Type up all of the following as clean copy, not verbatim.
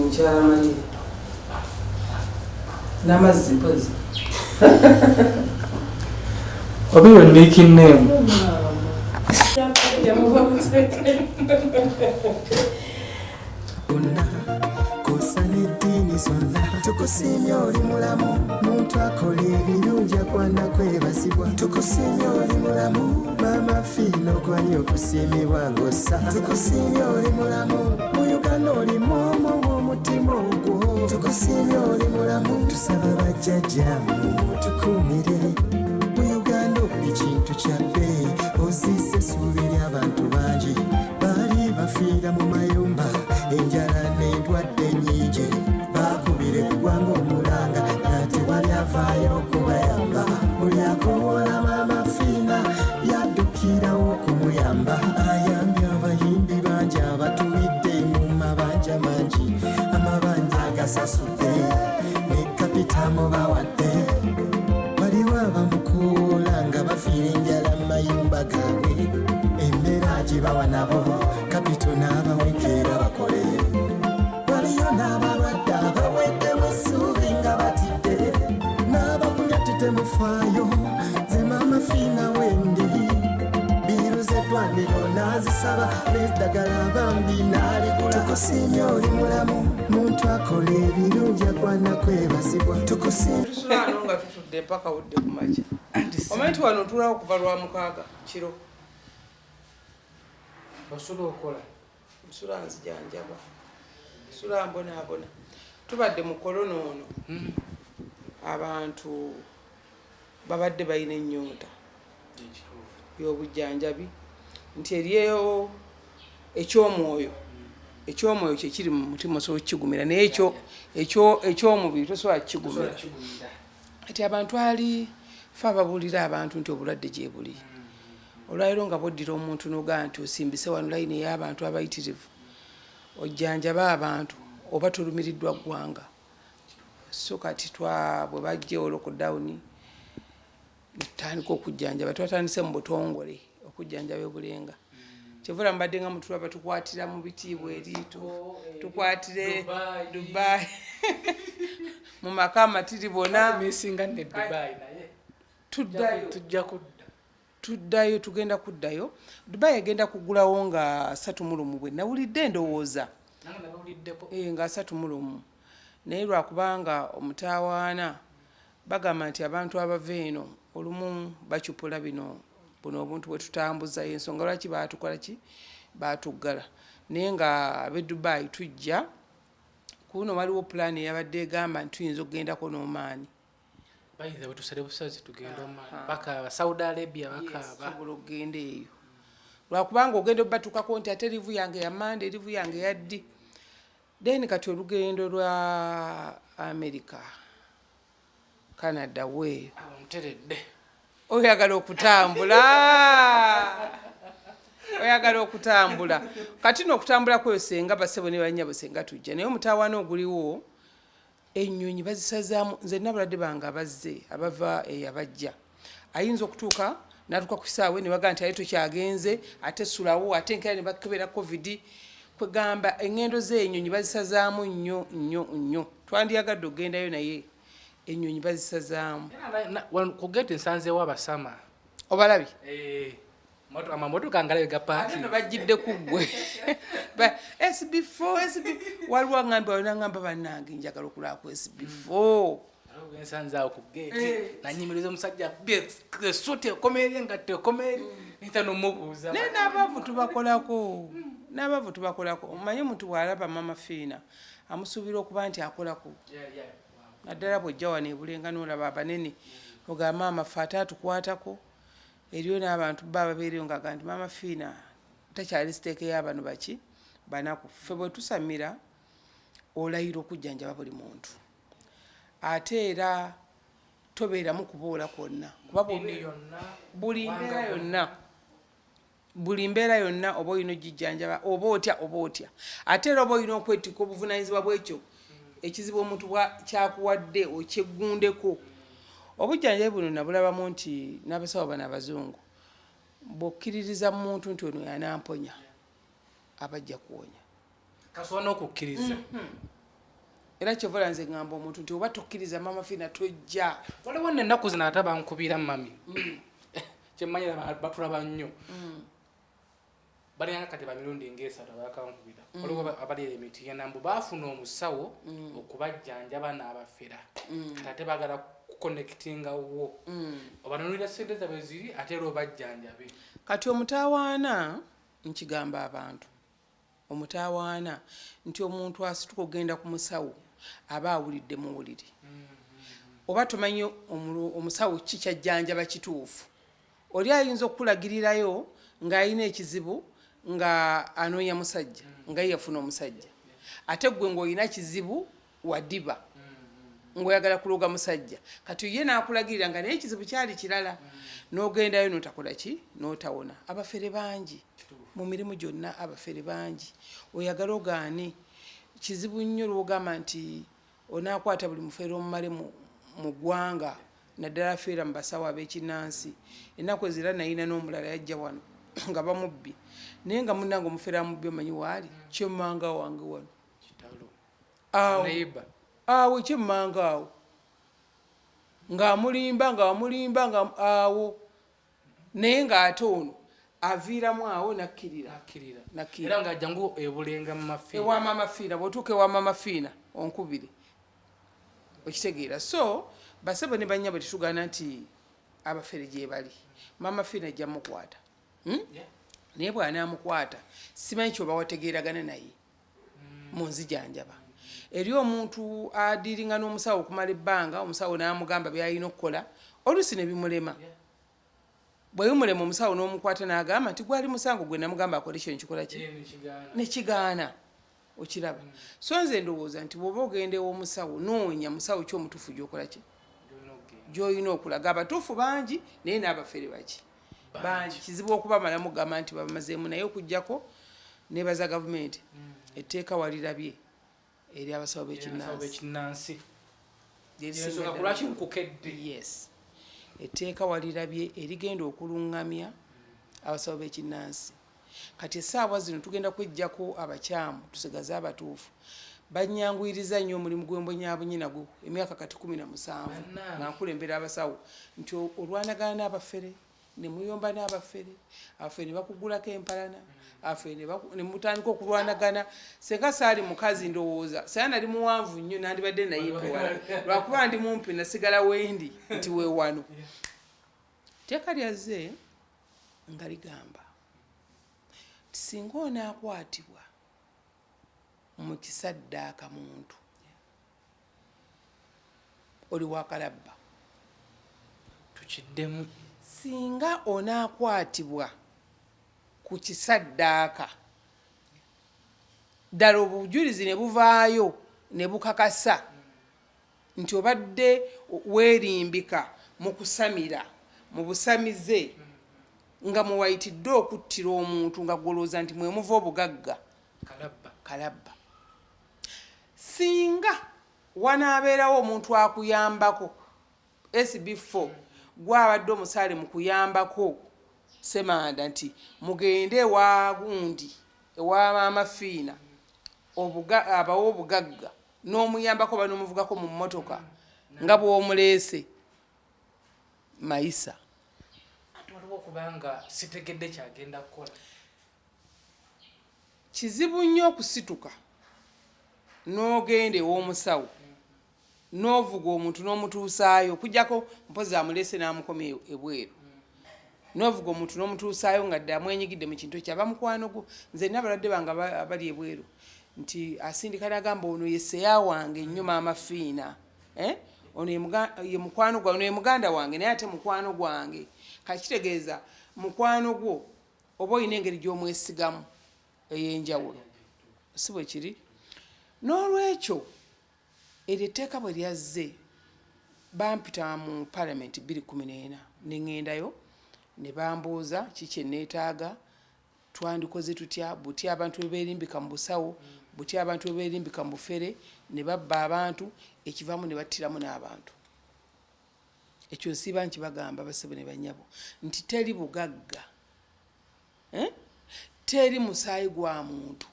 Mchala mati. Namazzi pozi. What be your making name? Tukusimya oli mulamu muntu akola ebirungi akwana kwebazibwa tukusimya oli mulamu maama fina okwanya okusiimibwa ng'ossa tukusimya oli mulamu mu Uganda oli mwomo w'omutima ogwo tukusimya oli mulamu tusaba bajjajjaamu tukuumire mu Uganda oli kintu kya bbeeyi ozizza essuubi ly'abantu bangi baali bafiira mu mayumba enjala n'endwadde nnyingi bakubira eggwanga omulanga ate wali avaayo okubayamba buli akowola maama fina yaddukirawo okumuyamba ayambye abayimbi bangi abatulidde mu mabanja mangi amabanja agasasudde ne kapitamu bawadde waliwo abamukowola nga bafiira enjala mu mayumba gaabwe emmere agibawa nabo kapito n'abawekeera bakole waliyo n'abalwadde abaweddewo essuubi nga batidde n'abakunyatidde mufaayo ze maama fina wendi biiruza eddwaniro n'azisaba n'eddagala bambi n'aligula tukusiimya oli mulamu muntu akola ebirungi akwana kwebazibwa tukusiimya nga tutudde mpaka budde ku makya omanyi wano tulawo okuva lwa mukaaga kiro Basula okola. Nsula nzijanjaba. Nsula mbonaabona. Tubadde mu korona ono. Abantu babadde balina ennyonta y'obujjanjabi nti eriyo ekyomwoyo kye kiri mu mutima osobola okukigumira naye ekyomubiri tosobola kukigumira. Ati abantu ali fe ababuulira abantu nti obulwadde gye buli. Olwaliro nga boddira omuntu n'ogaa nti osimbise wano layini ey'abantu abayitirivu ojjanjaba abantu oba tolumiriddwa ggwanga. So kati bwe bajjewo lockdown tutandika okujjanjaba twatandise mu butongole okujjanjaba obulenga kyevula mbadde nga mutulaba tukwatira mu bitiibwa eriitu tukwatire Dubai mu maka amatiri bona tuddayo tugenda kuddayo. Dubai egenda kugulawo nga 3 bwe nawulidde ndowooza nga 3 naye lwakubanga omutaawaana bagamba nti abantu abava eno olumu bacupula buno obuntu bwe tutambuza ensonga lwaki baatukola ki baatuggala naye nga ab'e Dubai tujja kuno waliwo pulaani eyabadde egamba nti tuyinza okgendako n'omaani Bayiza wetusale busazi tugenda baka Saudi Arabia bakaba ogenda eyo lwakubanga ogenda obbatuukako nti ate livu yange ya Monday livu yange ya ddi then kati olugendo lwa America Canada we onteredde oyagala okutambula kati n'okutambula kweyo senga basebo ne bannyabo senga tujja naye omutaawaana oguliwo ennyonyi bazisazaamu nze nabaladde bange abazze abava abajja ayinza okutuuka n'atuuka ku kisaawe ne bagamba nti aye tokyagenze ate sulawo ate nkera ne bakebera covid kwegamba engendo z'ennyonyi bazisazaamu nnyo twandiyagadde okugendayo naye ennyonyi bazisazaamu kugete nsanzeewo abasama obalabye amamotoka ngalabe gapaaki ate bajjidde ku ggwe SB4 waliwo aŋŋambye walinaŋŋamba bannange njagala okulaba ku SB4 ensanzaawo ku geeti nanyimiriza omusajja essuti ekomeeri engatto ekomeeri nita n'omubuuza naye n'abavu tubakolako omanyi omuntu bw'alaba maama fina amusuubira okuba nti akolako naddala bw'ojja wano ebulenga n'olaba abanene ogamba maama ffe ate atukwatako eriyo n'abantu bba babeereyo nga gamba nti maama fina takyali siteeke y'abano baki banaku ffe bwe tusamira olayira okujjanjaba buli muntu ate era tobeeramu kuboola kwonna kuba buli mbeera yonna oba olina ogijjanjaba oba otya ate era oba olina okwetikka obuvunaanyizibwa bwekyo ekizibu omuntu kyakuwadde okyeggundeko. Obujjanjabi buno nabulabamu nti n'abasawo bano abazungu bw'okkiririza muntu nti ono yanamponya abajja kuwonya kasobola n'okukkiriza era kyovola nze ngamba omuntu nti oba tokkiriza maama fina tojja. waliwo nennaku zino ate bankubira mami kyemmanyira batulaba nnyo balina kati bamirundi ng'esatu abakankubira waliwo abali emiti yenambu baafuna omusawo okubajjanjaba n'abafera kati ate baagala kukonekitingawo obanunulira sente zaabwe ziri ate era obajjanjabe. Kati omutawaana nkigamba abantu omutawaana nti omuntu asituka ogenda ku musawo aba awulidde muwulire oba tomanyi omusawo kikyajjanjaba kituufu oli ayinza okukulagirirayo ng'alina ekizibu nga anoonya musajja nga yafuna omusajja ate gwe ng'olina kizibu wadiba ng'oyagala kuloga musajja kati ye n'akulagirira nga naye ekizibu kyali kirala n'ogendayo n'otakola ki n'otawona. Abafere bangi mu mirimu gyonna abafere bangi oyagala ogaane kizibu nnyo lwogamba nti onaakwata buli mufere omumale mu ggwanga naddala afeera mu basawo Bekinansi ennaku ezira nayina n'omulala yajja wano nga bamubbye naye nga munnange omufere amubbye omanyi waali kyemmanga wange wano awo kyemmanga awo ng'amulimba awo naye ng'ate ono aviiramu awo nakkirira era ng'ajjangu ebulenga mu mafiina ewa maama fiina bw'otuuka ewa maama fiina onkubire okitegeera. So basebo ne bannya bwe tutugaana nti abafere gye bali maama fiina ajja mukwata naye bw'anaamukwata simanyi kyoba wategeeragana naye mu nzijanjaba eri omuntu adiiringa n'omusawo okumala ebbanga omusawo n'amugamba by'alina okukola oluusi ne bimulema bwe bimulema omusawo n'omukwata n'agamba nti gwali musango gwe namugamba akole kyo nkikola ki nekigaana okiraba. So nze ndowooza nti bw'oba ogenda ew'omusawo noonya musawo ky'omutuufu gy'okola ki gy'olina okulaga. Abatuufu bangi naye n'abafere baki bangi kizibu okubamalamu kugamba nti bamazeemu naye okuggyako nebaza gavumenti etteeka walirabye eri abasawo Bekinansi yes etteeka walirabye erigenda okulungamya abasawo Bekinansi. Kati essaawa zino tugenda kwejjako abakyamu tusigaze abatuufu banyanguyiriza nnyo omulimu gw'embonyaabonyi nagwo emyaka kati 17 nga nkulembera abasawo nti olwanagana n'abafere ne muyomba n'abafere abafere ne bakugulako empalana abafere ne mutandika okulwanagana senga saali mukazi ndowooza saya nali muwanvu nnyo nandibadde naye pewala lwakuba ndi mumpi nasigala wendi nti we wano tteeka lyazze nga ligamba ti singa onaakwatibwa mu kisaddaaka muntu oli wakalabba tukiddemu singa onaakwatibwa ku kisaddaaka ddala obujulizi ne buvaayo ne bukakasa nti obadde weerimbika mu kusamira mu busamize nga muwayitidde okuttira omuntu nga gwolooza nti mwemuva obugagga kalabba. Singa wanaabeerawo omuntu akuyambako SB4 gwabadde omusaale mu kuyambako semanda nti mugende ewa gundi ewa maama fiina abawo obugagga n'omuyambako banomuvugako mu mmotoka nga bw'omuleese mayisa waliwo okubanga sitegedde kyagenda kukola kizibu nnyo okusituka n'ogenda ew'omusawo n'ovuga omuntu n'omutuusaayo okuggyako mpozi amuleese n'amukomya ebweru n'ovuga omuntu n'omutuusaayo nga dde amwenyigidde mu kintu kyaba mukwano gwo. Nze n'abalwadde bange abali ebweru nti asindika n'agamba ono ye seya wange nnyo maama fiina ono ye mukwano gwange ono ye muganda wange naye ate mukwano gwange kakitegeeza mukwano gwo oba olina engeri gy'omwesigamu ey'enjawulo si bwe kiri. N'olwekyo eryo etteeka bwe lyazze bampita mu palamenti 2014 ne ŋŋendayo ne bambuuza kiki enneetaaga twandikoze tutya buti abantu bwe beerimbika mu busawo buti abantu bwe beerimbika mu bufere ne babba abantu ekivaamu ne battiramu n'abantu. Ekyo nsiiba nkibagamba basebo ne bannyabo nti teri bugagga teri musaayi gwa muntu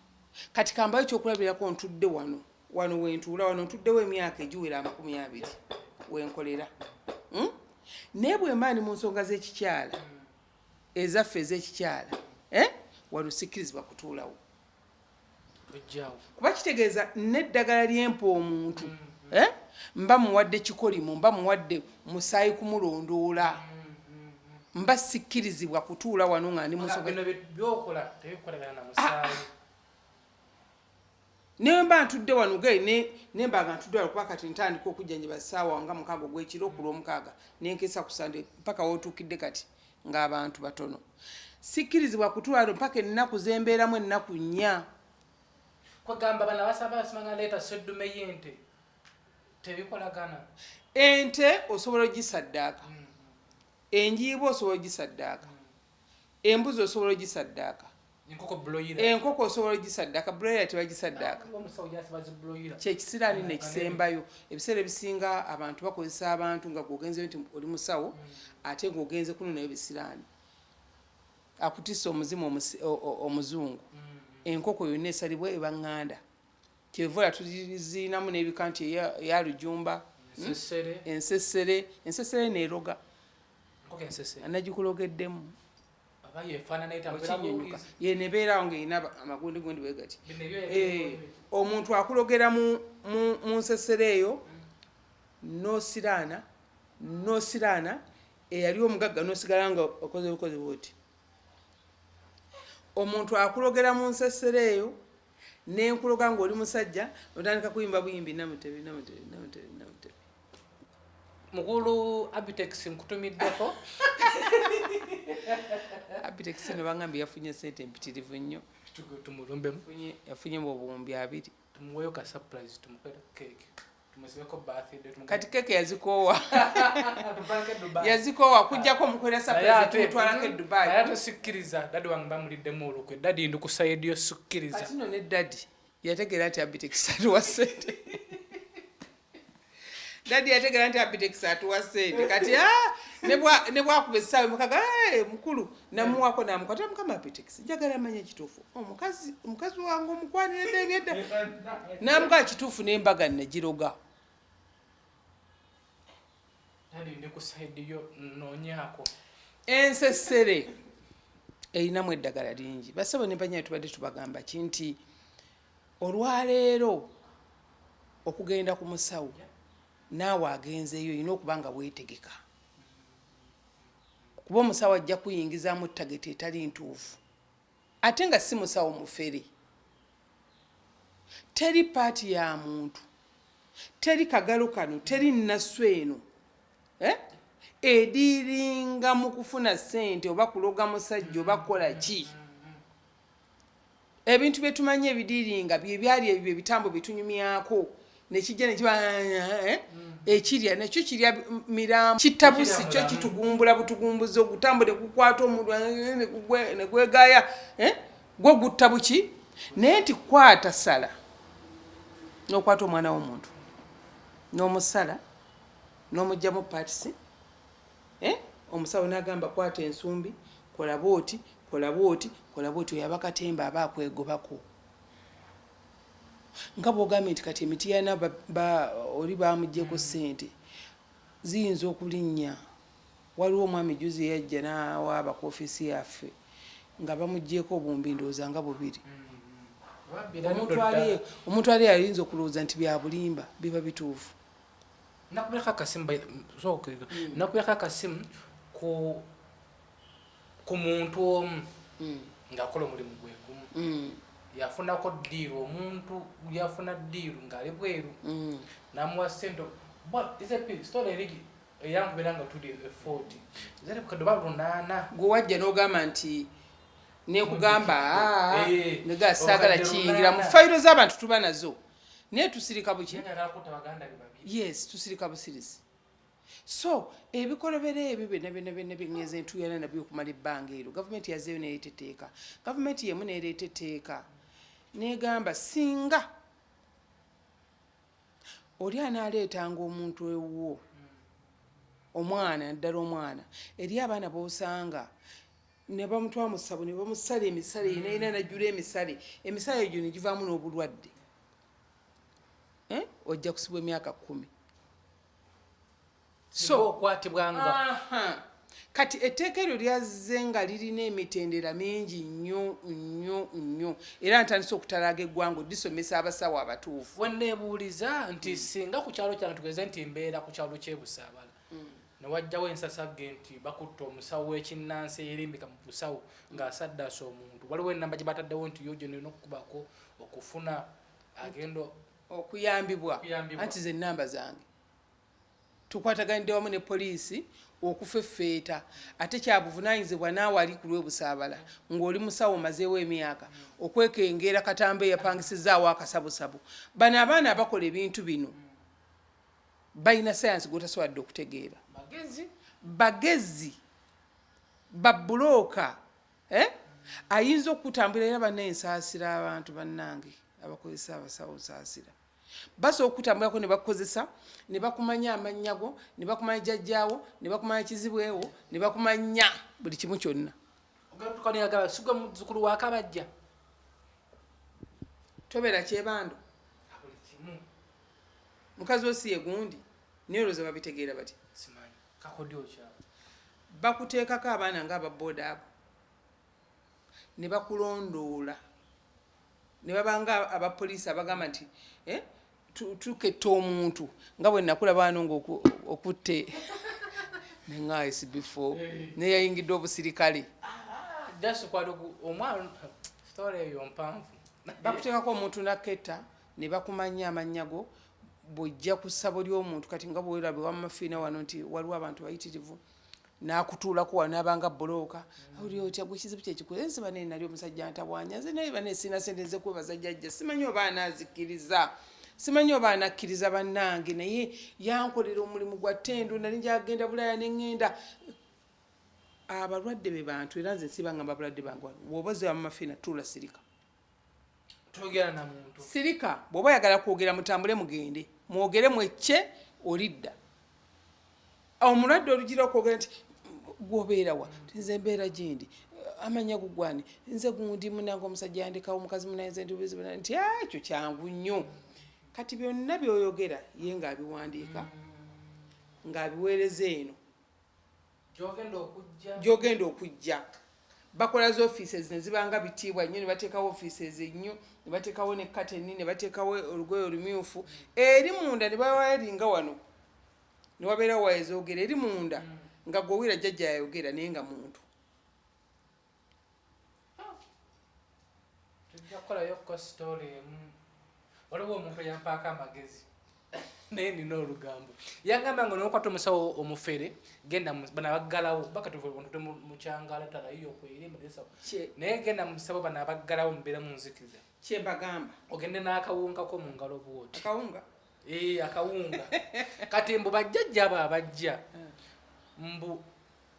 kati kambayo ekyokulabirako ntudde wano wentuula wano ntuddewo emyaka egiwera 20 wenkolera naye bwe mba ndi mu nsonga z'ekikyala ezaffe ez'ekikyala wano sikkirizibwa kutuulawo kuba kitegeeza n'eddagala lyempa omuntu mba muwadde kikolimu mba muwadde musaayi kumulondoola mba sikkirizibwa kutuula wano nga ndi mu nsonga naye mba ntudde wano nemba nga ntudde wano kuba kati ntandika okujjanjaba ssaawa nga 6 ogw'ekiro okulw'omukaaga nenkesa ku Sande mpaka wootuukidde kati ng'abantu batono sikkirizibwa kutuula wano mpaka ennaku zembeeramu ennaku 4 kwegamba bana basimanga leeta seddume y'ente tebikolagana ente osobola ogisaddaaka enjiibwa osobola ogisaddaaka embuzi osobola ogisaddaaka enkoko osobola ogisaddaaka buloyira tebagisaddaaka kyekisiraani nekisembayo ebiseera ebisinga abantu bakozesa abantu nga gwogenze nti oli musawo ate ng'ogenze kunonayo bisiraani akutisa omuzimu omuzungu enkoko yonna esalibwa ebaŋŋanda kyevula tuziinamu n'ebika nti eya lujumba ensesere neeroga anagikulogeddemu yenebeerawo ng'erina amagundigondi bwe gati omuntu akulogera mu nsesere eyo n'osiraana eyali omugagga n'osigala nga okoze bukozi bwoti omuntu akulogera mu nsesere eyo nenkuloga ng'oli musajja otandika kuyimba buyimbi namutebi mukulu Abitex nkutumiddeko Abitex no bangambye yafunye sente empitirivu nnyo tumulumbemu yafunye mu obuwumbi 2 tumuweyo ka surprise tumukere cake tumusibeko birthday kati keke yazikoowa kujjako mukolera surprise tumutwalako e Dubai aya tusikkiriza dadi wange bamuliddemu olukwe dadi ndukusayidi yo sikkiriza kati no ne dadi yategeera nti Abitex atuwa sente dadi yategeera nti Abitex atuwa sente kati ne bwakuba essaawa mukaga mukulu namuwako namukwata mukama Abitex njagala amanya ekituufu omukazi wange omukwanira ebyedda namugaa kituufu n'embaga nagiroga dadi ndikusayidi yo noonyaako ensesere erinamu eddagala lingi basabo ne banyaayo tubadde tubagamba kinti olwaleero okugenda ku musawo naawe agenzeeyo olina okuba nga weetegeka kuba omusawo ajja kuyingizaamu ttageti etali ntuufu ate nga si musawo mufere teri paati ya muntu teri kagalo kano teri nnasu eno ediringa mu kufuna ssente oba kuloga musajja oba kukola ki ebintu bye tumanyi ebidiringa bye byali ebyo ebitambo bitunyumyako nekijja nekiba ekirya nakyo kirya mirambo kitabusi kyo kitugumbula butugumbuzo ogutambule kukwata omuntu negwegaya gwo gutta buki naye nti kwata sala n'okwata omwana w'omuntu n'omusala n'omugjamu patisi omusawo n'agamba kwata ensumbi kola bwoti oyo abakatemba aba akwegobako nga bw'ogambye nti kati emiti yana oli bamugyeko ssente ziyinza okulinnya waliwo omwami juzi yajja n'awaaba ku ofiisi yaffe nga bamugyeko obuwumbi ndowooza nga 2 omuntu ali ayinza okulowooza nti bya bulimba biba bituufu nakubirako akasimu ku muntu omu ng'akola omulimu gwe gumu yafunako ddiiru omuntu yafuna ddiiru ng'ali bweru n'amuwa ssente sitola eri eyankubira nga tuli 40 zali bukadde ba 8 gwe wajja n'ogamba nti nekugamba negasaagala kiyingira mu fayiro z'abantu tuba nazo naye tusirika buki yes tusirika busirisi so ebikolobera ebyo byonna byengeza entuyana nabyo okumala ebbanga ero gavumenti yazeeyo nereeta etteeka gavumenti yemu nereeta etteeka negamba singa oli anaaleetanga omuntu ewuwo omwana naddala omwana eri abaana b'osanga ne bamutwala mu ssabo ne bamusala emisale ina najjula emisale egyo ne givaamu n'obulwadde ojja kusibwa emyaka 10 so okwatibwanga kati etteeka eryo lyazze nga lirina emitendera mingi nnyo era ntandise okutalaaga eggwanga disomesa abasawo abatuufu wenneebuuliza nti singa ku kyalo kyange tugeze nti mbeera ku kyalo ky'ebusaabala newajjawo ensasagge nti bakutte omusawo w'ekinnansi eyerimbika mu busawo ng'asaddaasa omuntu waliwo enamba gye bataddewo nti yo gyonna okukubako okufuna agenda okuyambibwa anti ze nnamba zange tukwataganidde wamu ne poliisi okufeffeeta ate kyabuvunaanyizibwa naawe ali ku lw'ebusaabala ng'oli musawo omazeewo emyaka okwekengera katambe eyapangisizaawo akasabusabu bano abaana abakola ebintu bino balina sayansi gwotasobadde okutegeera bagezi babulooka ayinza okutambula era banensaasira abantu bannange abakozesa abasawo nsaasira basobola okutambulako ne bakozesa ne bakumanya amanyago ne bakumanya jjajjaawo ne bakumanya kizibwewo ne bakumanya buli kimu kyonna sigwe muzzukulu wakabajja tobeera kyebando mukazi osiye gundi neolooza babitegeera bati bakuteekako abaana ng'ababooda abo ne bakulondoola ne babanga abapoliisi abagamba nti tuketta omuntu nga bwe nakula baano ng'okutte nenga SB4 neyayingidde obusirikale bakuteekako omuntu naketta ne bakumanya amanyago bw'ojja ku ssabo ly'omuntu kati nga bwerabe wamafina wano nti waliwo abantu bayitirivu nakutuulako wanaabanga bulooka oli otya gwe kizibu kyekikula ensi bane nali omusajja ntabwanya nze naye bane sina sente nze kwebaza jjajja simanyi oba anaazikiriza simanyi oba anakkiriza bannange naye yankolera omulimu gwa ttendo nali njagenda bulaya neŋŋenda abalwadde be bantu era nze nsibanga abalwadde bange wano bw'oba oze wamafina tuula sirika sirika bw'oba oyagala kwogera mutambule mugende mwogere mwecce olidda omulwadde olugira okwogera nti gwobeerawa nze mbeera gyendi amanya gugwani nze gundi munange omusajja yandikawo omukazi munaye nti ekyo kyangu nnyo kati byonna byoyogera ye ng'abiwandiika ng'abiweereza eno gyogenda okujja bakola zi offices ne zibanga bitiibwa nnyo ne bateekawo offices ennyo ne bateekawo ne kateni ne bateekawo olugoye olumyufu eri munda ne bawaeringa wano ne wabeerawo waezoogera eri munda nga gwowira jjajja yayogera naye nga muntu waliwo omuntu yampaako amagezi naye nina olugambo yagamba nga nokwata omusawo omufere genda bana baggalawo bakatuve mukyangala talayo okwerimba naye genda musabo bana baggalawo mubeera munzikiza kyembagamba ogende n'akawungako mu ngalo bwoti akawunga akawunga kati mbu bajjajja abo abajja mbu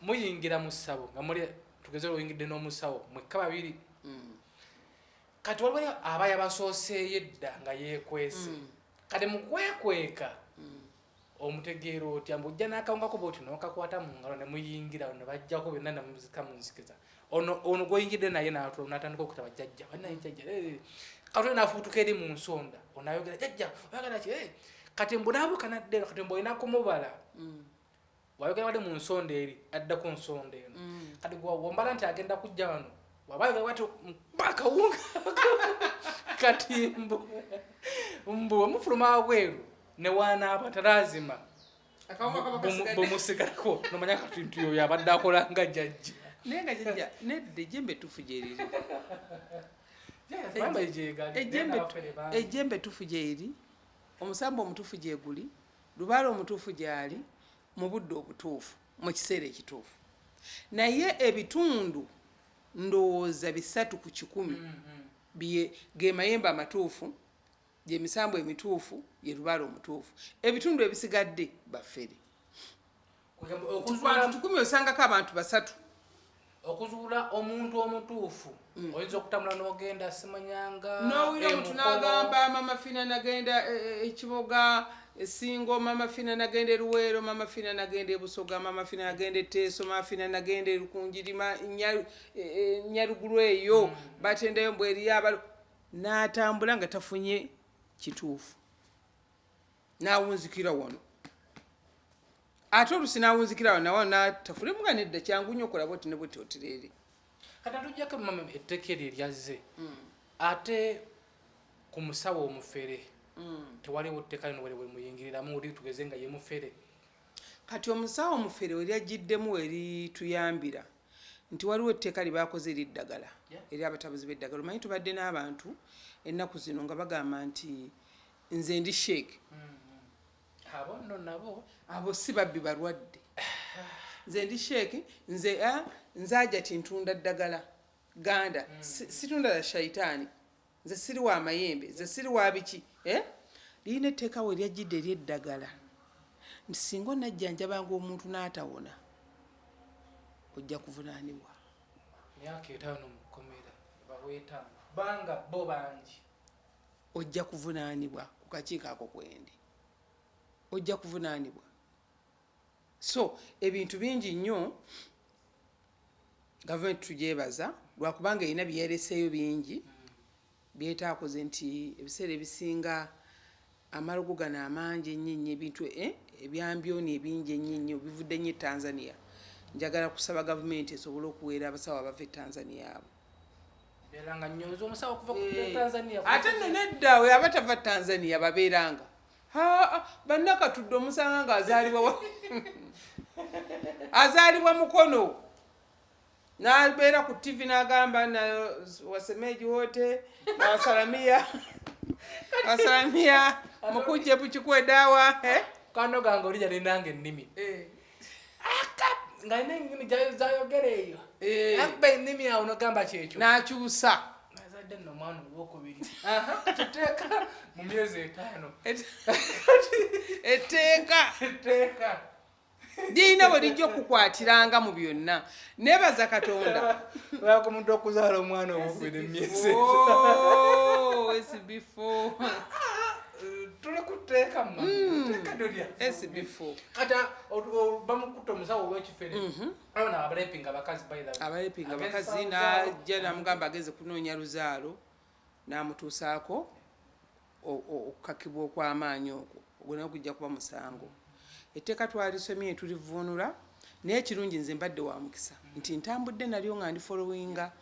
muyingira mu ssabo nga muli tugeze oyingidde n'omusawo mwekka babiri kati waliwo aba yabasooseeyo edda nga yeekwese kati mukwekweka omutegeera otya mbu ojja n'akawungako bwoti n'okakwata mu ngalo ne muyingira ne bajjako byonna ne muzika munzikiza ono gw'oyingidde naye n'atandika okuta bajjajja banaye jjajja kati n'afuutuka eri mu nsonda onayogera jjajja oyagala ki kati mbu naabuka naddeeno kati mbu olina kumubala wayogera wali mu nsonda eri adda ku nsonda eno kati wombala nti agenda kujja wano wabayogera bati bakawunga kati mbu omufuluma wabweru ne wanaaba talaazima bumusigalako nomanya kati nti oyo abadde akola nga jjajja naye nga jjajja nedda ejjembe tufu gyeriri ejjembe tufu gyeri omusamba omutuufu gyeguli lubaala omutuufu gyali mu budde obutuufu mu kiseera ekituufu naye ebitundu ndowooza 3 ku 100 ge mayembe amatuufu gye misambo emituufu ye lubaala omutuufu ebitundu ebisigadde baffere tukumi osangako abantu 3 okuzuula omuntu omutuufu oyinza okutambula n'ogenda simanyanga n'owira omuntu n'agamba maama fina nagenda ekiboga Singo, mama fina nagende Luwero, mama fina nagende Busoga, mama fina nagende Teso, mama fina nagende Lukunjirima, Nyaruguru eyo, batendeyo mbweri yaba n'atambula nga tafunye kituufu. N'awunzikira wano. Ate olusi n'awunzikira wano nawo n'atafule muga nedda kyangu nnyo okolaba oti ne bw'oti otirere. Kati atujjako mama etteeka eryo eryazze. Ate ku musawo Omufere tewaliwo etteeka lino bwe muyingiriramu oli tugeze nga ye Mufere. Kati omusawo Omufere we lyajjiddemu erituyambira nti waliwo etteeka lye baakoze eriddagala eri abatabuzi b'eddagala. Omanyi tubadde n'abantu ennaku zino nga bagamba nti nze ndi sheeke. Abo nno nabo abo si babbi balwadde. Nze ndi sheeke, nze ajati ntunda ddagala ganda, situndala la shaitaani, nze siri wa mayembe, nze siri wa biki. Lirina etteeka we lyajjidde ery'eddagala nti singa onajjanjabanga omuntu n'atawona ojja kuvunaanibwa. Myaka 5 mu kkomera baweeta banga bo bangi. Ojja kuvunaanibwa ku kakiiko ako kwendi. Ojja kuvunaanibwa. So ebintu bingi nnyo gavumenti tugyebaza lwakubanga erina byereseeyo bingi byetaakoze nti ebiseera ebisinga amalogo gano amangi ennyo ebintu ebyambyoni ebingi ennyo bivudde nnyo Tanzania. Njagala kusaba gavumenti esobole okuweera abasawo abava Tanzania abo. Beeranga nnyoza omusawo okuva ku Tanzania. Ate nedda we abatava Tanzania babeeranga. Bannakatudde omusanga nga azaalibwa Mukono. N'abeera ku TV n'agamba na wasemeji wote na wasalamia mukujje bukikwe dawa. Kano gange olija nenange ennimi. Nga nnimi zayogera eyo. Akba ennimi awo nogamba kyekyo. N'akyusa. Nazadde nno mwana olwokubiri. Tuteeka mu myezi 5. Etteeka. Dina bwe lijja okukwatiranga mu byonna. Nebaza Katonda. Lwako muntu okuzaala omwana obufere myezi. SB4. Tuli kuteeka mwa. Teeka dolya. SB4. Kata bamukuta omusawo w'ekifere. Abana abalepinga abakazi bayira. Abalepinga abakazi n'ajja n'amugamba ageze kunoonya luzaalo n'amutuusaako okukakibwa okw'amaanyi okwo. Ogwo nayo gujja kuba musango. Etteeka twalisomye tulivvuunula naye ekirungi nze mbadde wa mukisa nti ntambudde nalyo nga ndi followinga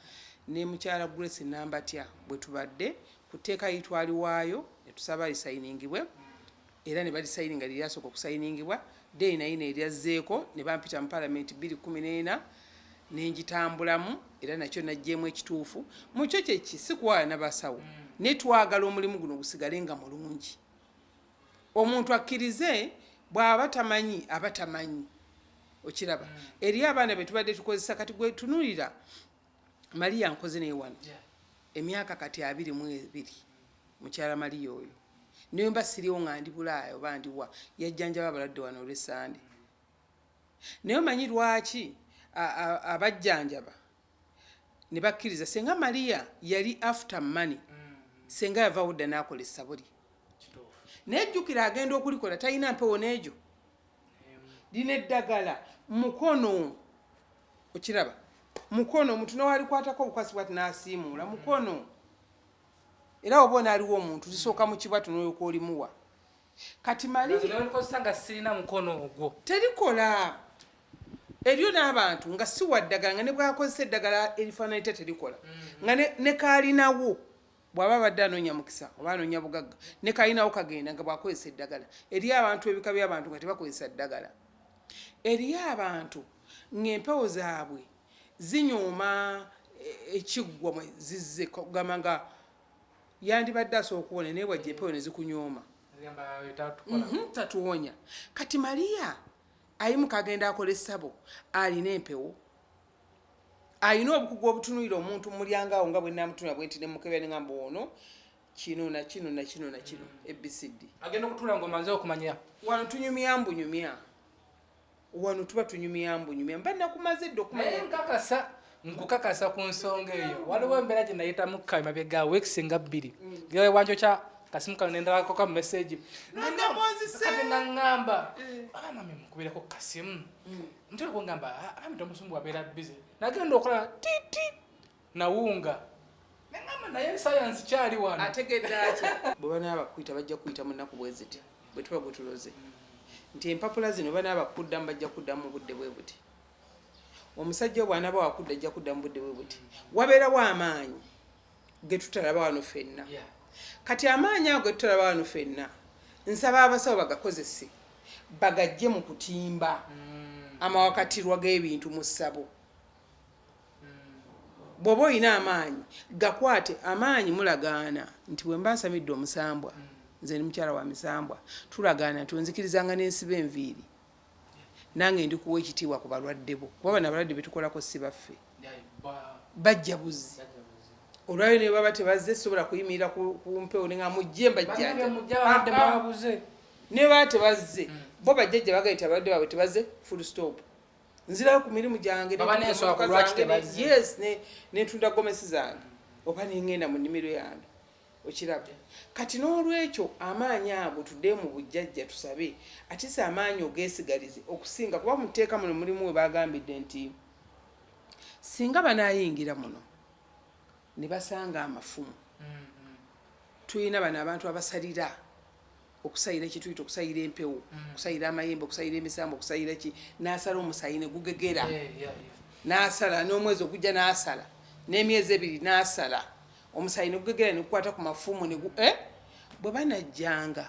ne mukyala Grace Nambatya bwe tubadde ku tteeka litwaliwaayo ne tusaba lisayiningibwe era ne balisayinga lyasooka okusayiningibwa day 9 eryazzeeko ne bampita mu Parliament 2014 nenjitambulamu era nakyo najjeemu ekituufu mu kyo kyeki sikuwala n'abasawo ne twagala omulimu guno gusigale nga mulungi. Omuntu akkirize bw'aba tamanyi okiraba. Eri abaana be tubadde tukozesa kati gwe tunulira Maria nkoze naye wano emyaka kati 22 mukyala Maria oyo naye mba siriwo nga ndi Bulaaya oba ndiwa yajjanjaba abalwadde wano olw'Essande. Naye omanyi lwaki abajjanjaba ne bakkiriza senga Maria yali after money senga yava wudda n'akolesa buli nejjukira agenda okulikola talina mpewo n'egyo lina eddagala Mukono okiraba Mukono omuntu n'owalikwatako obukwasi bwati n'asiimuula Mukono era oba onaaliwo omuntu zisooka mu kibwatu n'oyoka olimuwa. Kati nga sirina mukono ogwo terikola eryo n'abantu nga si wa ddagala nga ne bwakozesa eddagala erifaananite terikola nga ne kaalinawo bw'aba badde anoonya mukisa oba anoonya bugagga ne kaalinawo kagenda nga bwakozesa eddagala. Eri abantu ebika by'abantu nga tebakozesa ddagala. Eri abantu ng'empewo zaabwe zinyooma ekiggwa mwe zizze kugamba nga yandibadde asooka okuwona naye bwajja empewo ne zikunyooma tatuwonya. Kati Maria ayimu kagenda akola essabo alina empewo alina obukugu obutunuulira omuntu mulyango awo nga bwe nnamutunula bwe nti ne mukebera ne ngamba ono kino na kino na kino na kino ABCD agenda okutula ng'omanze okumanya wano tunyumya mbunyumya wano tuba tunyumya mbunyumya mba nakumaze dde okumanya nkukakasa ku nsonga eyo waliwo embeera gye nayitamu kka emabega weeks nga 2 ngewe wanjo kya kasimu kano nendako ka message kati ngamba mami mukubireko kasimu ntero kungamba mami tomusumbu abera busy nagenda okola titi nawunga ngamba naye science kyali wano ategedde atya bwana abakuita bajja kuita munaku bweziti bwe tuba gutuloze nti empapula zino bana abakudda mbajja kudda mu budde bwe buti omusajja bwana ba wakudda ajja kudda mu budde bwe buti wabeerawo amaanyi getutalaba wano fenna kati amaanyi ago getutalaba wano fenna nsaba abasawo bagakozese bagajje mu kutimba amawakatirwa g'ebintu mu ssabo bw'oba olina amaanyi gakwate amaanyi mulagaana nti bwe mba nsamidde omusambwa nze ni mukyala wa misambwa tulagaana nti onzikirizanga n'ensiba enviiri nange ndi kuwa ekitiibwa ku balwadde bo kuba bano abalwadde betukolako si baffe bajja buzi olwayo ne baba tebazze sobola kuyimirira ku mpewo nenga mujje mbajjanja ne baba tebazze bo bajjajja bagaye nti abalwadde baabwe tebazze full stop nzirayo ku mirimu gyange yes netunda gomesi zange oba nengenda mu nnimiro yange okirabye kati n'olwekyo amaanyi ago tudde mu bujjajja tusabe ate si amaanyi ogeesigalize okusinga kuba muteeka muno mulimu we bagambidde nti singa banaayingira muno ne basanga amafumu tulina bano abantu abasalira okusayira ekituyita okusayira empewo okusayira amayembe okusayira emisambo okusayira ki n'asala omusayi ne gugegera n'asala n'omwezi ogujja n'asala n'emyezi ebiri n'asala omusayi ne gugegera ne gukwata ku mafumu ne bwe banajjanga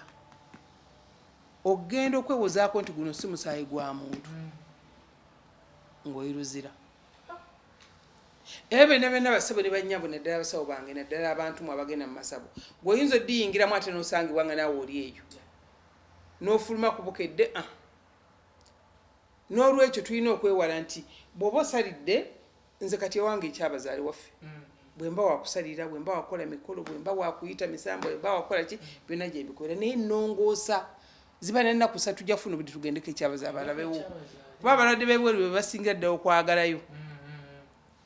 ogenda okwewozaako nti guno si musayi gwa muntu ng'oyiruzira bena basabo ne bannyabo naddala abasawo bange naddala abantu mu abagenda mu masabo gweoyinza oddiyingiramu ate n'osangibwa nga naawe oli eyo n'ofuluma ku bukedde n'olwekyo tulina okwewala nti bw'oba osalidde nze kati ewange ekyabazaali waffe bwe mba wakusalira bwe mba wakola mikolo bwe mba wakuyita misambo bwe mba wakola ki byonna gye mbikolera naye nnongoosa ziba nannaku ssatu tujja kufuna buli tugendeko ekyabazaali balabewo kuba abalwadde b'ebweru be basingira ddala okwagalayo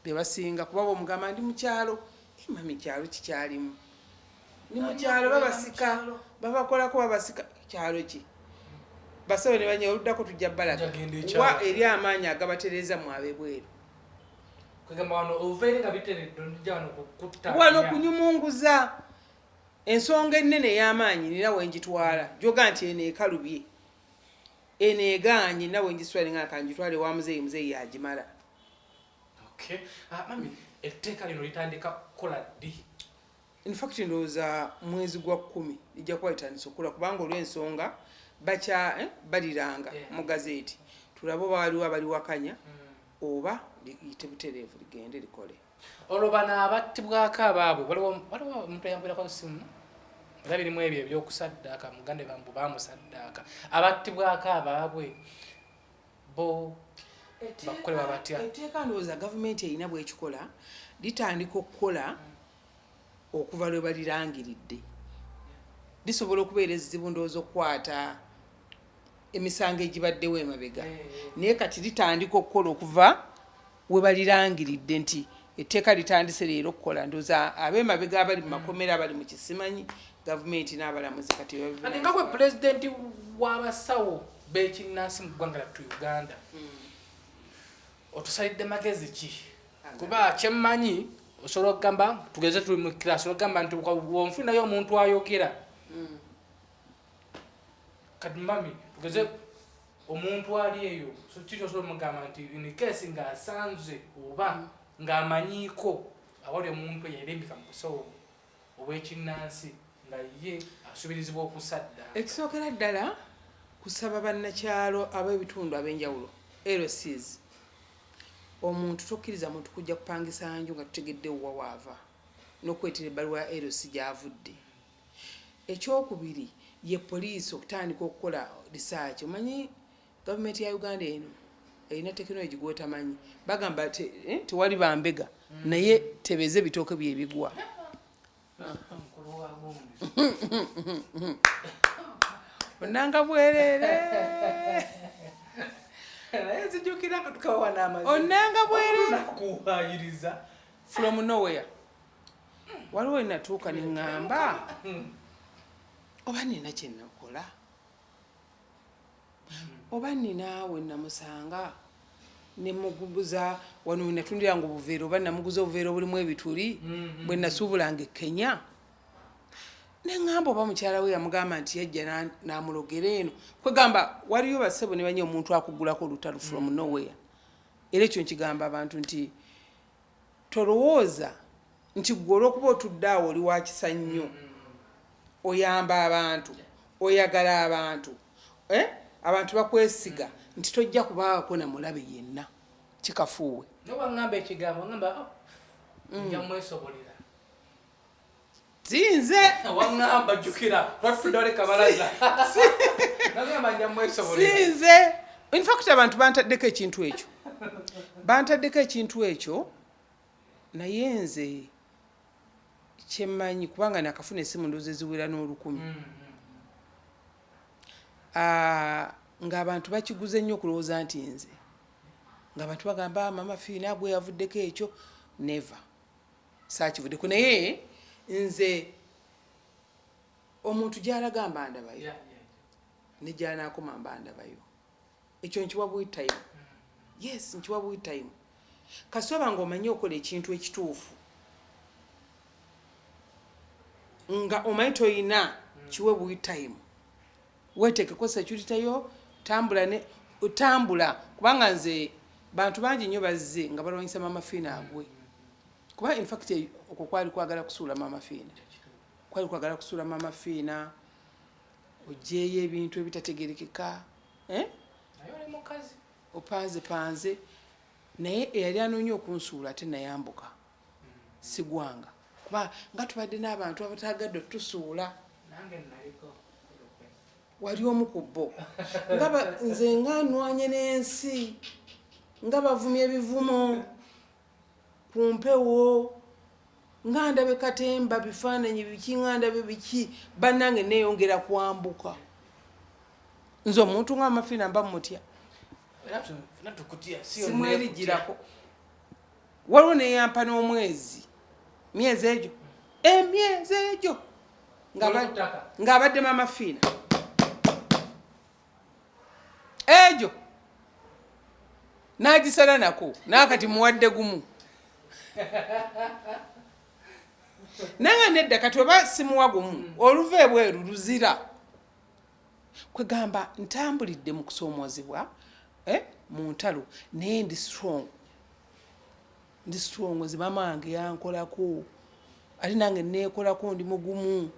bebasinga kuba omugamba ndi mukyalo mami kyalo kikyalimu ni mukyalo babasika babakolako babasika kyalo ki basawo ne banya oluddako tujja balaga wa eri amaanyi agabatereza mu abebweru wano kunyumunguza ensonga ennene ey'amaanyi nina wengitwala gyoga nti eno ekalubye eno egaanye nina wengiswala nga kanjitwale wa muzeeyi yagimala. Okay. Mami, etteeka lino litandika kukola ddi? In fact ndowooza mwezi gwa 10 lijja kuba litandise okukola kubanga olw'ensonga bakya baliranga mu gazeeti tulaba oba waliwo abaliwakanya oba liyite butereevu ligende likole. Olwo bano abattibwako abaabwe waliwo omuntu eyambulako simu era birimu ebyo ebyokusaddaaka mugande bambu bamusaddaaka abattibwako abaabwe bo bakoleba batya? Etteeka ndowooza gavumenti erina bw'ekikola litandika okukola okuva lwe balirangiridde lisobola okubeera ezizibu ndowooza okukwata emisango egibaddewo emabega naye kati litandika okukola okuva we balirangiridde nti etteeka litandise leero okukola ndowooza ab'emabega abali mu makomera abali mu kisimanyi gavumenti n'abalamuzi kati nga gwe pulezidenti w'abasawo b'ekinnansi mu ggwanga lyattu Uganda otusalidde magezi ki? Kuba kyemmanyi osobola okugamba tugeze tuli mu kirasi okugamba nti wonfunayo omuntu ayogera kati mami tugeze omuntu ali eyo kiki osobola omugamba nti inikesi ng'asanze oba ng'amanyiiko awali omuntu eyerembika mu busawo obw'ekinnansi nga ye asubirizibwa okusadda. Ekisookera ddala kusaba bannakyalo ab'ebitundu ab'enjawulo LCs omuntu tokkiriza muntu kujja kupangisa nju nga tutegedde wa waava n'okwetera ebbaluwa ya LC gy'avudde. Ekyokubiri ye poliisi okutandika okukola research. Omanyi gavumenti ya Uganda eno erina tekinologi gw'otamanyi bagamba tewali bambega naye tebeze bitooke byebigwa. Onanga bwerere onanga bwerere from nowhere waliwo enatuuka neŋŋamba oba nina kye nakola oba ninaawe namusanga ne mugubuza wano natundira ngo obuveera oba namuguza obuveera obulimu ebituli bwe nasuubulanga e Kenya ne ngamba oba mukyala we yamugamba nti yajja n'amulogera eno kwegamba waliyo basebo ne banye omuntu akugulako olutalo from nowhere era ekyo nkigamba abantu nti tolowooza nti gwe olw'okuba otudde awo oli wa kisa nnyo oyamba abantu oyagala abantu abantu bakwesiga nti tojja kubaako na mulabe yenna kikafuuwe nobaŋŋamba ekigambo ŋŋamba nja mwesobolera zinze waŋŋamba jjukira twatudde kabalaza nagamba nja mwesobolera zinze in fact abantu bantaddeko ekintu ekyo naye nze kyemmanyi kubanga nakafuna essimu ndoozi eziwera n'olukumi ng'abantu bakiguze nnyo okulowooza nti nze ng'abantu bagamba mama fiina gwe yavuddeko ekyo neva saakivuddeko naye nze omuntu gy'alaga mba ndabayo ne gy'anaakoma mba ndabayo ekyo nkiwa buyitayimu yes nkiwa buyitayimu kasoba ng'omanyi okola ekintu ekituufu nga omanyi toyina kiwe buyitayimu weetekeko security-yo tambula kubanga nze bantu bangi nnyo bazze nga balwanyisa mama fiina agwe kuba in fact okwo kwali kwagala kusuula mama fiina ogyeyo ebintu ebitategerekeka opanze naye eyali anoonya okunsuula ate nayambuka sigwanga kuba nga tubadde n'abantu abatagadde tusuula wali omu ku bo nze nga nwanye n'ensi nga bavumya ebivumo ku mpewo nga ndabe katemba bifaananyi biki nga ndabe biki bannange neeyongera kwambuka nze omuntu nga amafiina mba mutya simwerijirako waliwo neyampa n'omwezi myezi egyo ng'abadde mama fiina egyo n'agisala nako naakati muwadde gumu nanga nedda kati oba simuwa gumu oluva ebweru luzira kwegamba ntambulidde mu kusoomozebwa mu ntalo naye ndi strong nze mama wange yankolako ate nange neekolako ndi mugumu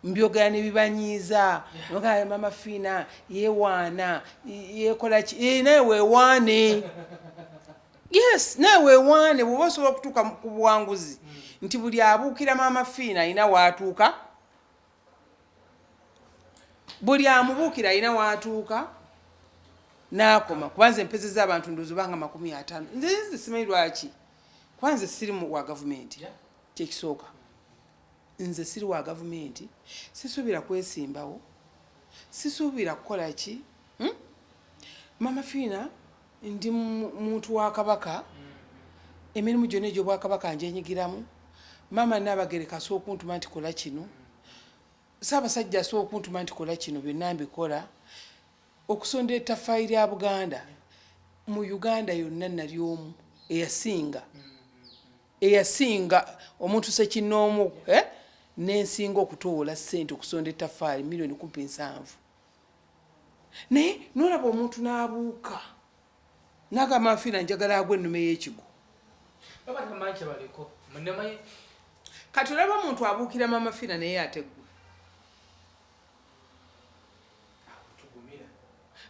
mbyogera nebibanyiiza nogaa mama fiina yewaana yekola ki naye weewaane yes naye weewaane bw'oba osobola okutuuka ku buwanguzi nti buli abuukira mama fiina alina waatuuka buli amubuukira alina waatuuka n'akoma kuba nze mpezeza abantu ndowooza banga 50 nze simanyi lwaki kuba nze siri wa gavumenti kyekisooka nze siri wa gavumenti sisuubira kwesimbawo sisuubira kukola ki mama fiina ndi muntu wa kabaka emirimu gyonna egy'obwakabaka njenyigiramu mama Nabagereka asooka okuntuma nti kola kino Ssaabasajja asooka okuntuma nti kola kino byonna mbikola okusonda ettaffaali lya Buganda mu Uganda yonna nali omu eyasinga omuntu sekinnoomu n'ensinga okutoola ssente okusonda ettaffaali $7,000,000 naye n'olaba omuntu n'abuuka n'agamba fiina njagala agwa ennume y'ekigo kati olaba omuntu abuukira mama fiina naye ateggwe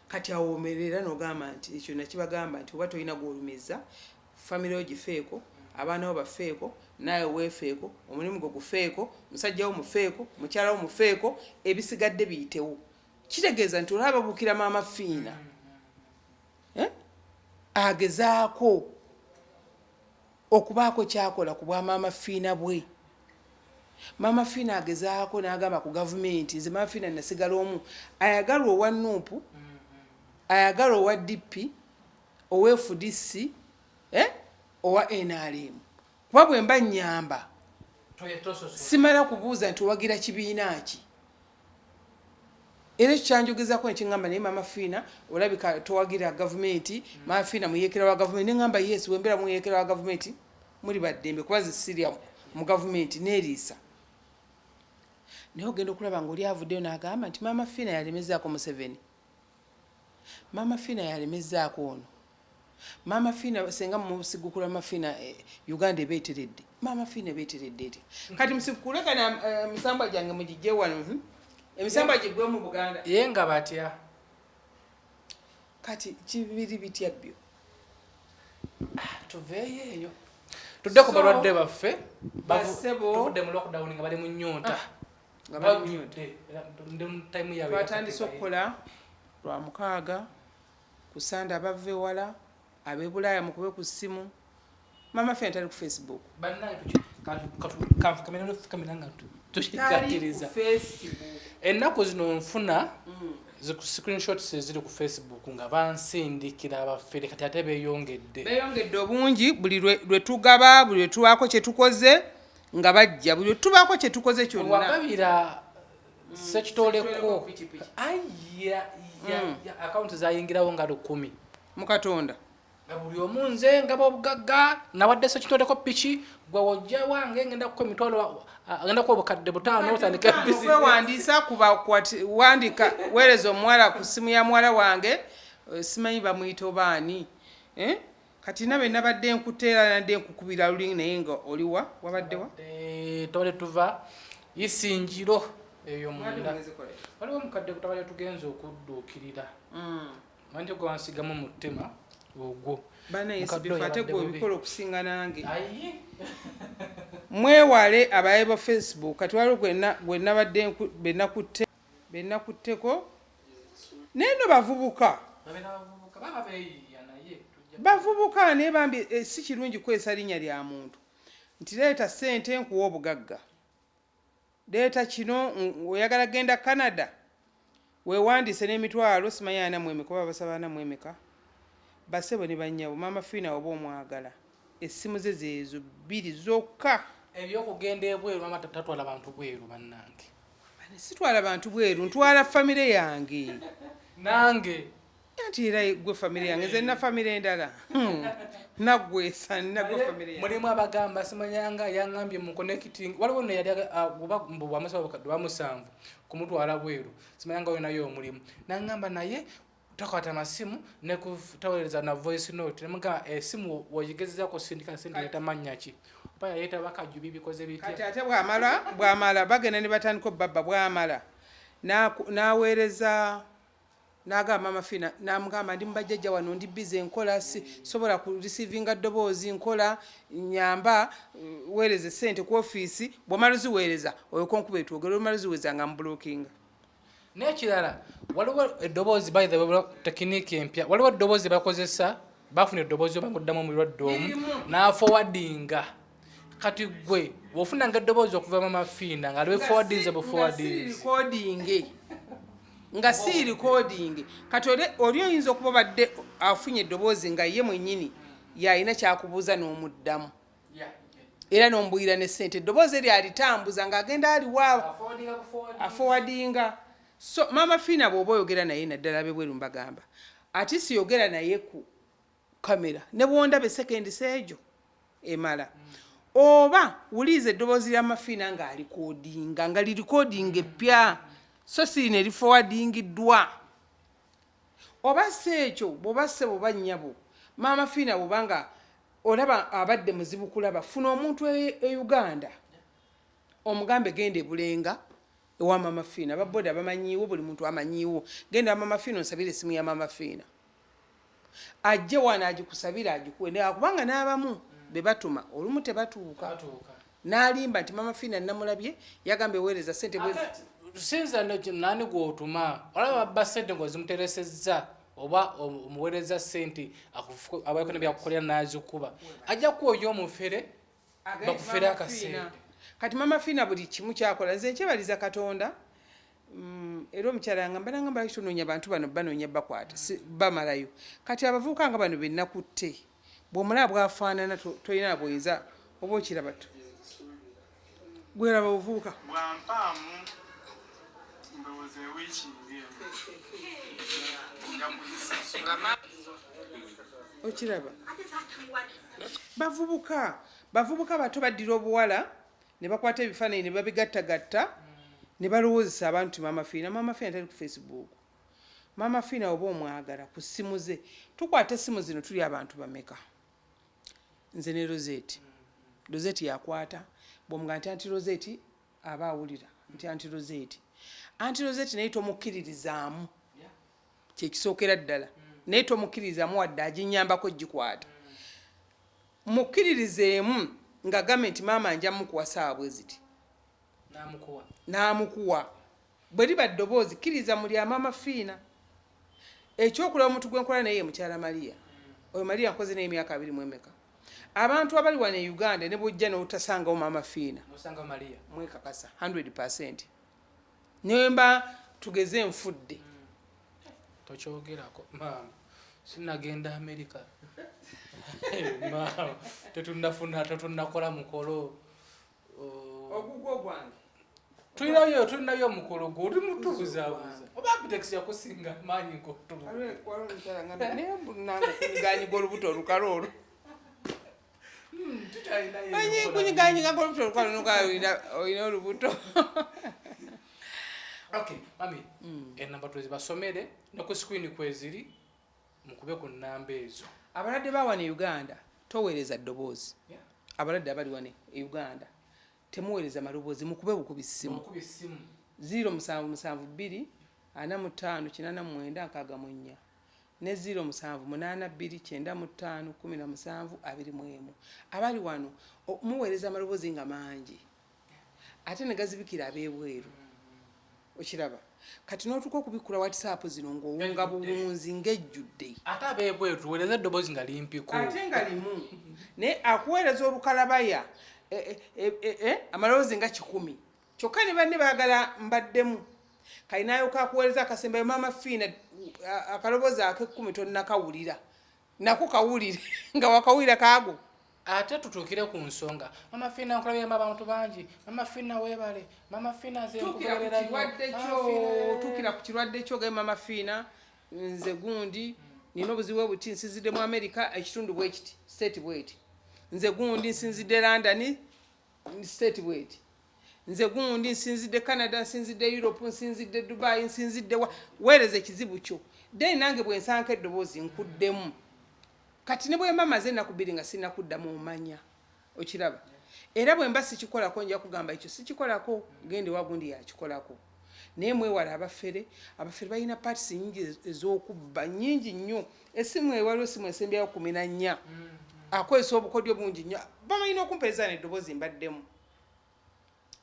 kati awoomerera n'ogamba nti ekyo nakibagamba nti oba tolina gw'olumiza famire yo gifeeko abaana bo bafeeko naawe weefeeko omulimu gwo gufeeko musajja wo mufeeko mukyala wo mufeeko ebisigadde biyitewo kitegeeza nti olaba abuukira mama fiina agezaako okubaako kyakola ku bwa mama fiina bwe mama fiina agezaako n'agamba ku gavumenti nze mama fiina nasigala omu ayagalwa owa Nuupu ayagala owa DP owa FDC owa NRM kuba bwe mba nnyamba simala kubuuza nti owagira kibiina ki era ekyanjogezako ekiŋŋamba naye maama Fina olabika towagira gavumenti maama Fina muyeekera wa gavumenti neŋŋamba yes wembeera muyeekera wa gavumenti muli baddembe kuba zisirya mu gavumenti neeriisa naye ogenda okulaba ngaoli avuddeyo n'agamba nti maama Fina yalemezaako Museveni maama Fina yalemezaako ono maama Fina senga musigukula maama Fina Uganda ebeeteredde maama Fina ebeeteredde etya kati musigukule kana misambwa gyange mugijje wano emisambwa giggwe mu Buganda ye nga batya kati kibiri bitya byo tuveeyo eyo tudde ku balwadde baffe tuvudde mu lockdown nga bali mu nnyonta nga bali time yawe batandise okukola lwa mukaaga kusanda abava ewala ab'ebulaaya mukube ku ssimu maama Fina tali ku Facebook tushikatiriza ennaku zino nfuna screenshots eziri ku Facebook nga bansindikira abafere kati ate beeyongedde obungi buli lwe tugaba buli lwe tubaako kye tukoze nga bajja buli lwe tubaako kye tukoze kyonna wagabira sekitoleko akaunti zayingirawo nga 10 mu Katonda buli omu nze ngaba obugagga nawadde sekitoleko piki gwe wojja wange ngenda kuko emitwalo agenda kuba obukadde 5 otandika bizinesi okwewandiisa kuba wandika weereza omuwala ku ssimu ya muwala wange simanyi bamuyita obaani kati nabe nabadde nkuteera nadde nkukubira luli naye nga oliwa wabaddewa tobale tuva isinjiro eyo munda waliwo omukadde kutabale tugenza okudduukirira manti gwe wansigamu mu ttema ogwo bana SB4 ate gwe obikola okusinga nange mwewale abaye ba Facebook kati waliwo gwe nabadde benakutteko neno bavubuka naye bambi si kirungi kwesa linnya lya muntu nti leeta ssente nkuwa obugagga leeta kino oyagala genda Canada weewandiise n'emitwalo simanyi ana mwemeka oba basaba ana mwemeka basebo ne bannyabo maama Fina oba omwagala essimu ze zeezo 2 zokka ebyokugenda ebweru maama tatwala bantu bweru bannange sitwala bantu bweru ntwala famire yange nange anti era gwe famire yange nze nina famire endala naggwesa nina gwe famire yange mulimu abagamba simanyanga yaŋŋambye mu connecting waliwo ne yali bwamusanvu kumutwala bweru simanyanga oyo nayo omulimu naŋŋamba naye takwata masimu ne kutawereza na voice note nemugamba esimu woyigezezako sindika sente leta mannya ki oba yaleeta bakajju bikoze bitya kati ate bwamala bagenda ne batandika obbabba bwamala n'aweereza n'agamba maama Fina n'amugamba ndi mubajjajja wano ndi bize nkola sobola ku receivinga ddoboozi nkola nyamba weereze ssente ku ofiisi bw'omala ziweereza oyoko nkuba etwogera olumala ziweereza nga mbulookinga n'ekirala waliwo eddoboozi by the way tekiniki empya waliwo eddoboozi bakozesa bafuna eddoboozi oba ng'oddamu omulwadde omu n'aforwardinga kati gwe bw'ofunanga eddoboozi okuva maama Fina nga aliwe forwardinze recording nga si recording kati oli oyinza okuba badde afunye eddoboozi nga ye mwennyini yalina kyakubuuza n'omuddamu era n'omubuyira ne ssente eddoboozi eri alitambuza ng'agenda aliwaaba aforwardinga so maama Fina bw'oba oyogera naye naddala bebweru mbagamba ati siyogera naye ku kamera ne bwondaba esekendi seejo emala oba wuliiza eddoboozi lya Fina ng'alikodinga nga lirikodinga epya so siine liforwardingiddwa oba si ekyo bw'oba ssebo oba nnyabo maama Fina bw'obanga olaba abadde muzibu kulaba funa omuntu e Uganda omugambe genda ebulenga ewa maama Fina ababoda bamanyiiwo buli muntu amanyiiwo genda maama Fina onsabire essimu ya maama Fina ajje wano agikusabira agikuwe naye kubanga n'abamu be batuma olumu tebatuuka n'alimba nti maama Fina namulabye yagamba eweereza ssente bwe sinza nani gw'otuma olaba babba ssente ng'ozimuteresezza oba omuweereza ssente abaliko ne byakukolera n'azikuba ajja kuwoya omufere bakufere akasente kati maama Fina buli kimu kyakola nze nkyebaliza Katonda era omukyala yangamba nangamba lwaki tunoonya abantu bano banoonya bakwata bamalayo kati abavubuka nga bano bennakutte bw'omulaba bwafaanana tolina bwoyinza oba okiraba gweraba obuvubuka okiraba bavubuka bato baddira obuwala ne bakwata ebifaananyi ne babigattagatta ne balowoozesa abantu nti maama fiina tali ku Facebook. Maama fiina oba omwagala ku ssimu ze tukwata essimu zino tuli abantu bameka. Nze ne Rosette yakwata bw'omuga nti anti Rosette aba awulira nti anti Rosette naye tomukkiririzaamu kyekisookera ddala naye tomukkiririzaamu wadde aginyambako gikwata mukkiririzeemu nga game nti maama nja mukuwa saawa bwe ziti n'amukuwa bwe liba ddoboozi kkiriza mu lya maama fiina. Ekyokulaba omuntu gwe nkola naye mukyala Maria. Oyo Maria nkoze naye emyaka 20 abantu abali wano e Uganda ne bujja n'otasangawo maama fiina mwekakasa 100%. Nemba tugeze nfudde tokyogerako maama sinagenda America maama tetunnakola mukolo ogugwo gwange tulinayo mukolo gwo oli mutubuzaabuza oba Apitex yakusinga maanyi kunyiganyiga olubuto olukalo olwo kunyiganyiga olubuto olukalo olina olubuto. Okay, mami, enamba tuzibasomere ne ku screen kweziri mukube ku namba ezo. Abalwadde ba wano e Uganda toweereza ddoboozi. Abalwadde abali wano e Uganda temuweereza maloboozi mukube bukubi ssimu. 077 45 89 ne 07829 17 abali wano muweereza maloboozi nga mangi ate ne gazibikira abeebweru. Okiraba kati n'otuko kubikula WhatsApp zino ng'owunga buwunzi ng'ejjudde ate abeebweru tuweereza eddoboozi nga limpiko ate nga limu naye akuweereza olukalabaya amaloboozi nga 10 kyokka ne banne baagala mbaddemu kalinayo kakuweereza akasembayo maama fiina akaloboozi ake10 tonnakawulira nako kawulire nga wakawulira kaago. Ate tutuukire ku nsonga maama fiina nkulabiremu abantu bangi maama fiina weebale maama fiina nze nkugoberera tuukira ku kirwadde kyo ge maama fiina nze gundi nina obuzibu buti nsinzidde mu America ekitundu bwekiti state bweti nze gundi nsinzidde London state bweti nze gundi nsinzidde Canada nsinzidde Europe nsinzidde Dubai nsinzidde weereza ekizibu kyo then nange bwe nsanka eddoboozi nkuddemu kati ne bwe mama ze nakubiri nga sina kuddamu omanya. Okiraba era bwe mba sikikolako nja kugamba ekyo sikikolako gende wagundi yakikolako naye mwewala abafere balina parts nyingi ez'okubba nyingi nnyo. Essimu ewaliwo essimu esembyayo 14 akozesa obukodyo bungi nnyo bamalina okumpeereza n'eddoboozi mbaddemu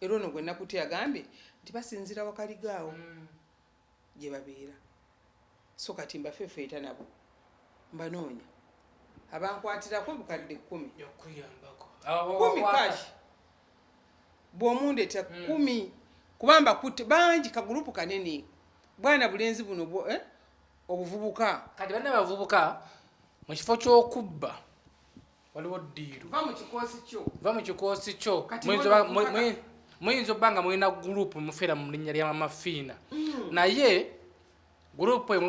era ono gwe nakuti agambye nti basinzira wakaligaawo gye babeera so kati mbafeefeeta nabo mbanoonya abankwatirako bukadde 10 yokuyambako 10 kashi bw'omundeta 10 kubamba kutte bangi kagulupu kanene bwana bulenzi buno obuvubuka kati banne bavubuka mu kifo ky'okubba waliwo ddiiru va mu kikoosi kyo muyinza obbanga mulina gurupu mufeera mu linnya lya maama fiina naye gurupu eyo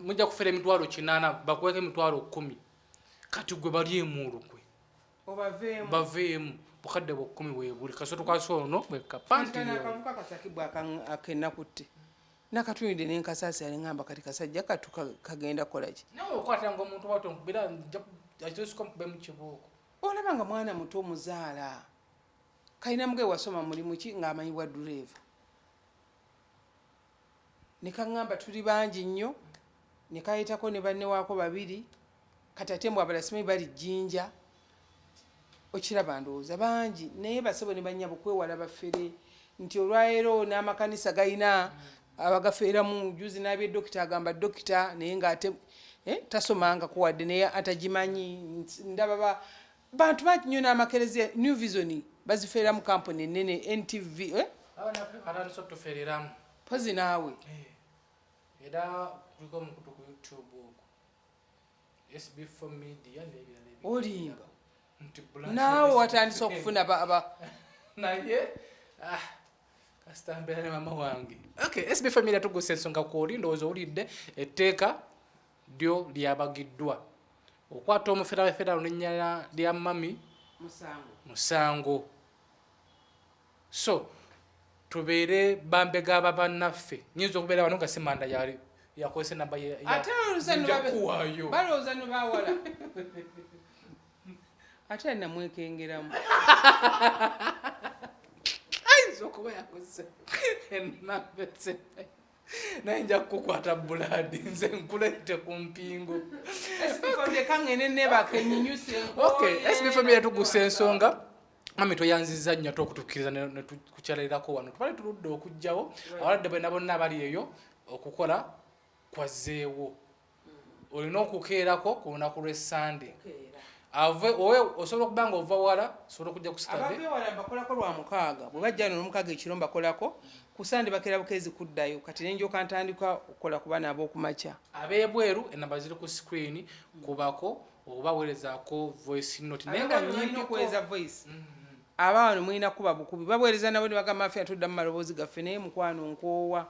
mujja kufeera 80 bakuweko 10 kati gwe bali emuulugwe baveemu bukadde bwa 10 weebuli kaso tukwasa ono bwekapantiakavuka kasakibwa akenakutte nakatwinde n'enkasaasi alingamba kati kasajja kagenda kukolaki nawe okwatanga omuntu bwato nkubira akitosika mukube mu kibuuko olaba nga mwana muto omuzaala kalina muge wasoma mulimu ki ng'amanyibwa dureeva ne kaŋŋamba tuli bangi nnyo ne kayitako ne banne waako 2 kati ate mbw abala simanyi bali jjinja okiraba ndowooza bangi naye basebo ne bannyabo kwewala bafere nti olwaleero n'amakanisa galina abagafeeramu juzi n'abye dokita agamba dokita naye ng'ate tasomanga kuwadde naye atagimanyi ndaba bantu bangi nnyo n'amakereziya New Vision bazifeera mu kampuni ennene NTV atandisa otufereramu pozi naawe era kuliko mukutu ku YouTube okwo SB4 MEDIA n'ebirala olimba naawe watandisa okufuna naye Astambira ne mama wange. Okay, SB4 MEDIA tuguse ensonga ku oli ndowooza owulidde etteeka lyo lyabagiddwa. Okwata omufera n'ennyala lya mami musango. So tubeere bambega ababannaffe nyinza okubeera wano nga semanda yali yakozesa namba ate balowooza ne bawala ate namwekengeramu ayinza okuba yakozesa enamba esepe naye nja kukukwata buladi nze nkuleete ku mpingo. SB4 MEDIA tugusa ensonga mami toyanziza nnyo okutukkiriza ne tukukyalirako wano tubale tuludde okujjawo abalwadde bonna bonna abali eyo okukola kwazeewo. Olina okukeerako ku lunaku lw'Essande osobola okuba nga ova wala osobola okujja ku Saturday abawala bakolako lwa mukaaga bwe bajja no mukaaga ekiro bakolako ku Sande bakeera bukeezi kuddayo kati nenjoka ntandika okukola ku baana ab'okumakya ab'ebweru enamba ziri ku screen kubako obaweerezaako voice note naye nga nnyimpi kuweza voice abawano mulina kuba bukubi babuweereza nabo ne bagamba affe atudda mu maloboozi gaffe naye mukwano nkoowa.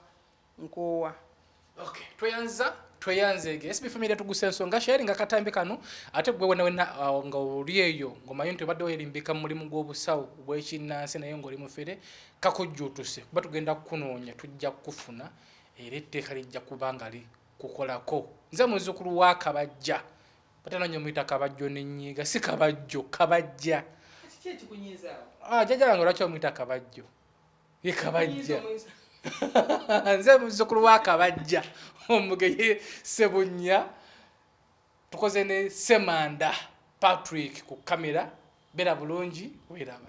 Okay, tweyanzege SB4 MEDIA tugusa ensonga sharing nga katambi kano ate gwe wena nga oli eyo ng'omanyi nti obadde weerimbika mu mulimu gw'obusawo bw'ekinnansi naye ng'oli mufere kakujjuutuse kuba tugenda kukunoonya tujja kukufuna era etteeka lijja kuba nga likukolako. Nze muzzukulu wa Kabajja batanonye muyita Kabajjo n'ennyiiga si Kabajjo Kabajja. Jjajja wange lwaki omuyita Kabajjo ye Kabajja nze muzzukulu wa Kabajja omugeye Sebunya tukoze ne Semanda Patrick ku kamera bera bulungi weeraba.